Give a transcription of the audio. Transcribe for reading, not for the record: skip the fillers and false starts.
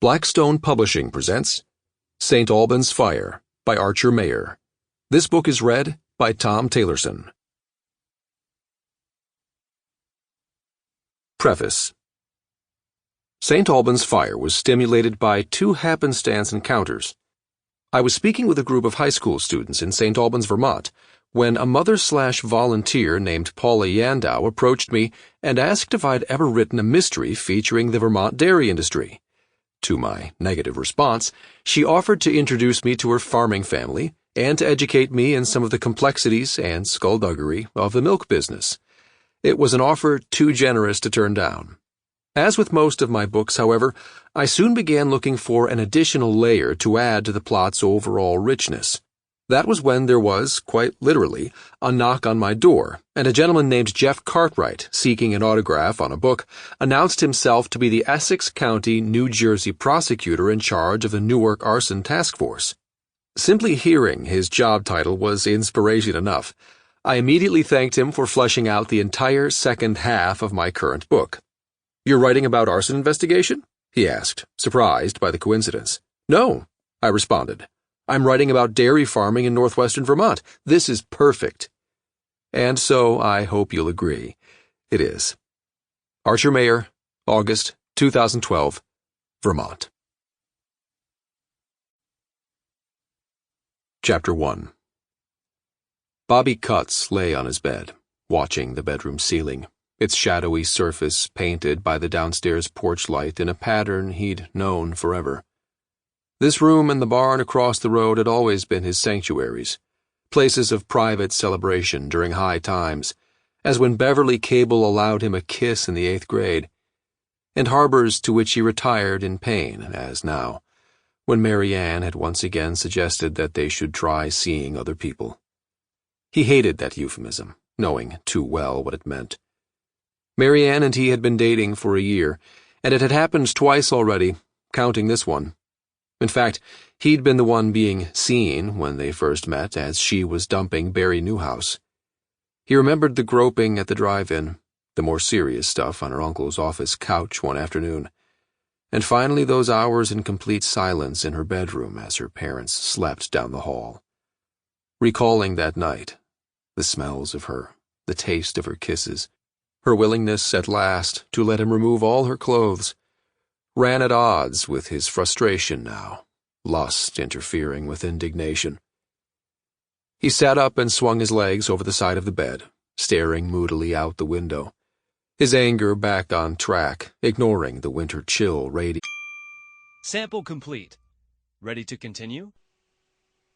Blackstone Publishing presents St. Albans Fire by Archer Mayer. This book is read by Tom Taylorson. Preface. St. Albans Fire was stimulated by two happenstance encounters. I was speaking with a group of high school students in St. Albans, Vermont, when a mother/volunteer named Paula Yandow approached me and asked if I'd ever written a mystery featuring the Vermont dairy industry. To my negative response, she offered to introduce me to her farming family and to educate me in some of the complexities and skullduggery of the milk business. It was an offer too generous to turn down. As with most of my books, however, I soon began looking for an additional layer to add to the plot's overall richness. That was when there was, quite literally, a knock on my door, and a gentleman named Jeff Cartwright, seeking an autograph on a book, announced himself to be the Essex County, New Jersey prosecutor in charge of the Newark arson task force. Simply hearing his job title was inspiration enough. I immediately thanked him for fleshing out the entire second half of my current book. "You're writing about arson investigation?" he asked, surprised by the coincidence. "No," I responded. "I'm writing about dairy farming in northwestern Vermont. This is perfect." And so I hope you'll agree. It is. Archer Mayer, August 2012, Vermont. Chapter 1. Bobby Cutts lay on his bed, watching the bedroom ceiling, its shadowy surface painted by the downstairs porch light in a pattern he'd known forever. This room and the barn across the road had always been his sanctuaries, places of private celebration during high times, as when Beverly Cable allowed him a kiss in the 8th grade, and harbors to which he retired in pain, as now, when Mary Ann had once again suggested that they should try seeing other people. He hated that euphemism, knowing too well what it meant. Mary Ann and he had been dating for a year, and it had happened twice already, counting this one. In fact, he'd been the one being seen when they first met, as she was dumping Barry Newhouse. He remembered the groping at the drive-in, the more serious stuff on her uncle's office couch one afternoon, and finally those hours in complete silence in her bedroom as her parents slept down the hall. Recalling that night, the smells of her, the taste of her kisses, her willingness at last to let him remove all her clothes, ran at odds with his frustration now, lust interfering with indignation. He sat up and swung his legs over the side of the bed, staring moodily out the window, his anger back on track, ignoring the winter chill radiating. Sample complete. Ready to continue?